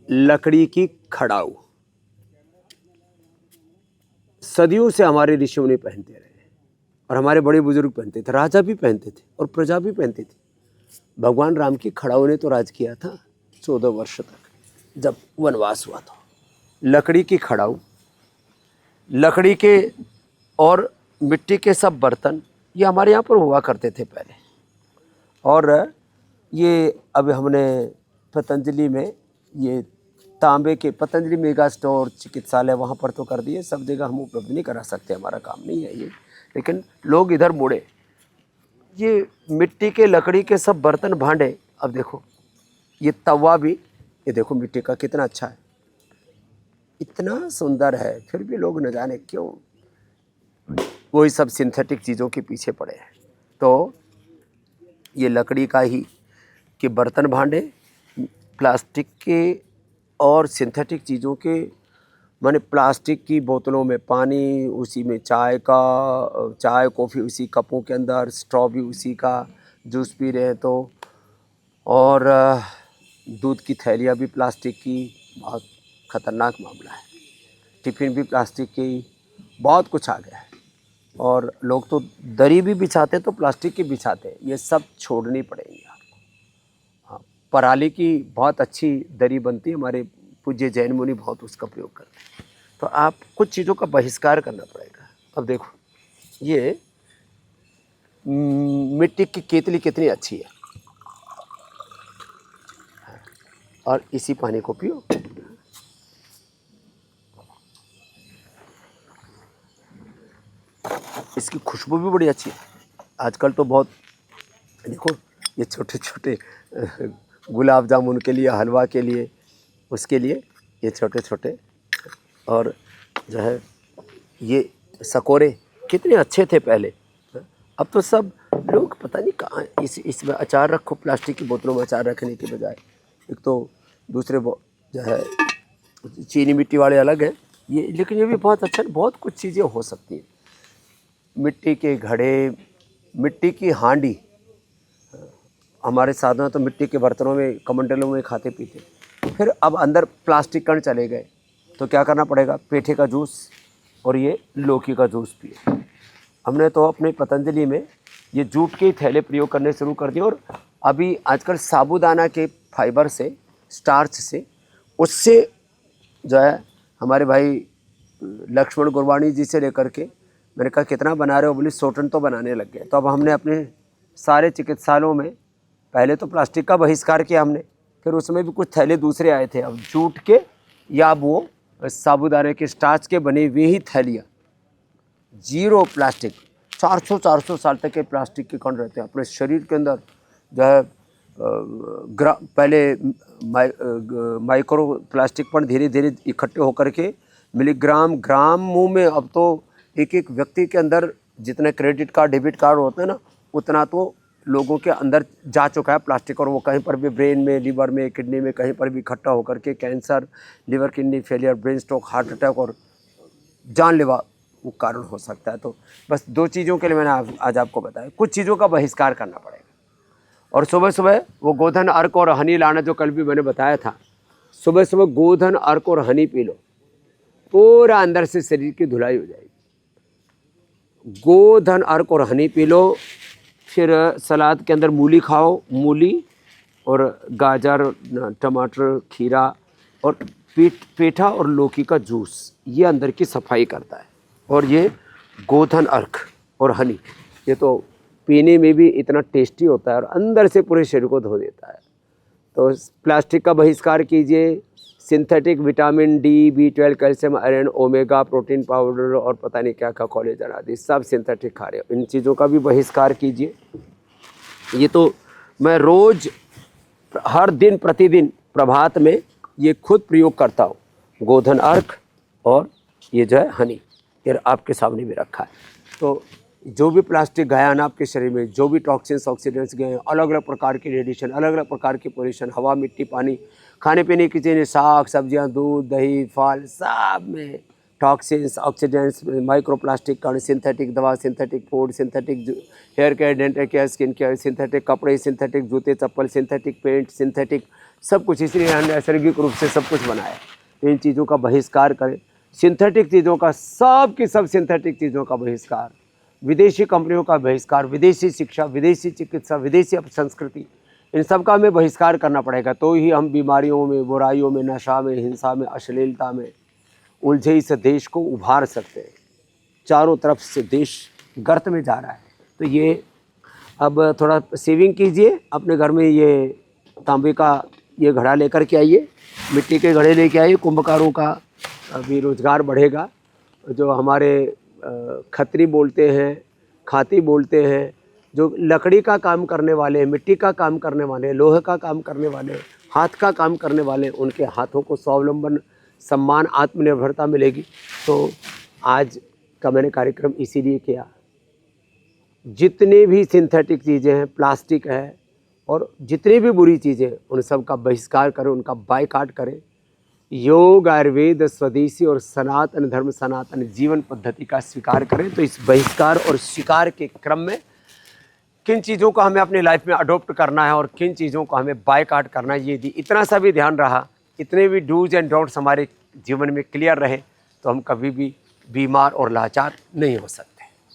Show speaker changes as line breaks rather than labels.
लकड़ी की खड़ाऊ सदियों से हमारे ऋषि मुनि पहनते रहे और हमारे बड़े बुजुर्ग पहनते थे, राजा भी पहनते थे और प्रजा भी पहनती थी। भगवान राम की खड़ाऊ ने तो राज किया था 14 वर्ष तक जब वनवास हुआ था। लकड़ी की खड़ाऊ, लकड़ी के और मिट्टी के सब बर्तन ये हमारे यहाँ पर हुआ करते थे पहले। और ये अब हमने पतंजलि में ये तांबे के पतंजलि मेगा स्टोर चिकित्सालय वहाँ पर तो कर दिए, सब जगह हम उपलब्ध नहीं करा सकते, हमारा काम नहीं है ये, लेकिन लोग इधर मुड़े। ये मिट्टी के लकड़ी के सब बर्तन भांडे, अब देखो ये तवा भी, ये देखो मिट्टी का कितना अच्छा है, इतना सुंदर है, फिर भी लोग न जाने क्यों वही सब सिंथेटिक चीज़ों के पीछे पड़े हैं। तो ये लकड़ी का ही कि बर्तन भांडे प्लास्टिक के और सिंथेटिक चीज़ों के, माने प्लास्टिक की बोतलों में पानी, उसी में चाय कॉफ़ी उसी कपों के अंदर, स्ट्रॉ भी उसी का, जूस पी रहे हैं तो, और दूध की थैलियाँ भी प्लास्टिक की, बहुत ख़तरनाक मामला है। टिफ़िन भी प्लास्टिक की, बहुत कुछ आ गया है। और लोग तो दरी भी बिछाते तो प्लास्टिक की बिछाते हैं, ये सब छोड़नी पड़ेगी आपको। हाँ, पराली की बहुत अच्छी दरी बनती है, हमारे पूज्य जैन मुनि बहुत उसका प्रयोग करते हैं। तो आप कुछ चीज़ों का बहिष्कार करना पड़ेगा। अब देखो ये मिट्टी की केतली कितनी अच्छी है, और इसी पानी को पियो। इसकी खुशबू भी बड़ी अच्छी है। आजकल तो बहुत, देखो ये छोटे छोटे गुलाब जामुन के लिए, हलवा के लिए, उसके लिए ये छोटे छोटे, और जो है ये सकोरे कितने अच्छे थे पहले। अब तो सब लोग पता नहीं कहाँ, इसमें अचार रखो, प्लास्टिक की बोतलों में अचार रखने के बजाय। एक तो दूसरे जो है चीनी मिट्टी वाले अलग है ये, लेकिन ये भी बहुत अच्छा, बहुत कुछ चीज़ें हो सकती हैं। मिट्टी के घड़े, मिट्टी की हांडी, हमारे साधना तो मिट्टी के बर्तनों में, कमंडलों में खाते पीते। फिर अब अंदर प्लास्टिक कण चले गए तो क्या करना पड़ेगा, पेठे का जूस और ये लौकी का जूस पिए। हमने तो अपने पतंजलि में ये जूट के थैले प्रयोग करने शुरू कर दिए, और अभी आजकल साबूदाना के फाइबर से, स्टार्च से, उससे जो है हमारे भाई लक्ष्मण गुरबाणी जी से लेकर के, मैंने कहा कितना बना रहे हो, बोली 100 टन तो बनाने लग गए। तो अब हमने अपने सारे चिकित्सालयों में, पहले तो प्लास्टिक का बहिष्कार किया हमने, फिर उसमें भी कुछ थैले दूसरे आए थे, अब जूट के या वो साबूदाने के स्टार्च के बनी हुई ही थैलियाँ, जीरो प्लास्टिक। 400 साल तक के प्लास्टिक के कण रहते हैं अपने शरीर के अंदर, जो है पहले माइक्रो प्लास्टिक पर धीरे धीरे इकट्ठे होकर के मिलीग्राम, ग्राम मुंह में, अब तो एक एक व्यक्ति के अंदर जितने क्रेडिट कार्ड, डेबिट कार्ड होते हैं ना, उतना तो लोगों के अंदर जा चुका है प्लास्टिक, और वो कहीं पर भी ब्रेन में, लीवर में, किडनी में, कहीं पर भी इकट्ठा होकर के cancer, liver kidney failure, brain stroke, heart attack और जानलेवा वो कारण हो सकता है। तो बस 2 चीज़ों के लिए मैंने आज आपको बताया, कुछ चीज़ों का बहिष्कार करना पड़ेगा। और सुबह सुबह वो गोधन अर्क और हनी लाना, जो कल भी मैंने बताया था, सुबह सुबह गोधन अर्क और हनी पी लो, पूरा अंदर से शरीर की धुलाई हो जाएगी। गोधन अर्क और हनी पी लो, फिर सलाद के अंदर मूली खाओ, मूली और गाजर, टमाटर, खीरा और पेठा और लौकी का जूस, ये अंदर की सफाई करता है। और ये गोधन अर्क और हनी, ये तो पीने में भी इतना टेस्टी होता है और अंदर से पूरे शरीर को धो देता है। तो प्लास्टिक का बहिष्कार कीजिए, synthetic vitamin D, B12, calcium, iron, omega, protein powder और पता नहीं क्या क्या कोलेजन आदि सब सिंथेटिक खा रहे हो, इन चीज़ों का भी बहिष्कार कीजिए। ये तो मैं रोज़, हर दिन, प्रतिदिन प्रभात में ये खुद प्रयोग करता हूँ, गोधन अर्क और ये जो है हनी, ये आपके सामने भी रखा है। तो जो भी प्लास्टिक गया ना आपके शरीर में, जो भी टॉक्सिन्स, ऑक्सीडेंट्स गए, अलग अलग प्रकार की रेडिएशन, अलग अलग प्रकार की पोल्यूशन, हवा, मिट्टी, पानी, खाने पीने की चीज़ें, साग सब्जियां, दूध, दही, फल, सब में टॉक्सिन्स, ऑक्सीडेंट्स, माइक्रोप्लास्टिक कण, सिंथेटिक दवा, synthetic food, synthetic hair care, dental care, skin care, synthetic कपड़े, सिंथेटिक जूते चप्पल, सिंथेटिक पेंट, सिंथेटिक सब कुछ, इसलिए हमने नैसर्गिक रूप से सब कुछ बनाया है। तो इन चीज़ों का बहिष्कार करें, सिंथेटिक चीज़ों का, सब की सब सिंथेटिक चीज़ों का बहिष्कार, विदेशी कंपनियों का बहिष्कार, विदेशी शिक्षा, विदेशी चिकित्सा, विदेशी संस्कृति, इन सब का हमें बहिष्कार करना पड़ेगा। तो ही हम बीमारियों में, बुराइयों में, नशा में, हिंसा में, अश्लीलता में उलझे इस देश को उभार सकते हैं। चारों तरफ से देश गर्त में जा रहा है। तो ये अब थोड़ा सेविंग कीजिए, अपने घर में ये तांबे का ये घड़ा लेकर के आइए, मिट्टी के घड़े लेके आइए। कुंभकारों का भी रोजगार बढ़ेगा। जो हमारे खत्री बोलते हैं, खाती बोलते हैं, जो लकड़ी का काम करने वाले, मिट्टी का काम करने वाले, लोहे का काम करने वाले, हाथ का काम करने वाले, उनके हाथों को स्वावलंबन, सम्मान, आत्मनिर्भरता मिलेगी। तो आज का मैंने कार्यक्रम इसीलिए किया। जितने भी सिंथेटिक चीज़ें हैं, प्लास्टिक है और जितनी भी बुरी चीज़ें, उन सब का बहिष्कार करें, उनका बायकॉट करें। योग, आयुर्वेद, स्वदेशी और सनातन धर्म, सनातन जीवन पद्धति का स्वीकार करें। तो इस बहिष्कार और स्वीकार के क्रम में किन चीज़ों को हमें अपनी लाइफ में अडॉप्ट करना है और किन चीज़ों को हमें बायकॉट करना है, ये इतना सा भी ध्यान रहा, इतने भी डूज एंड डोंट्स हमारे जीवन में क्लियर रहे, तो हम कभी भी बीमार और लाचार नहीं हो सकते।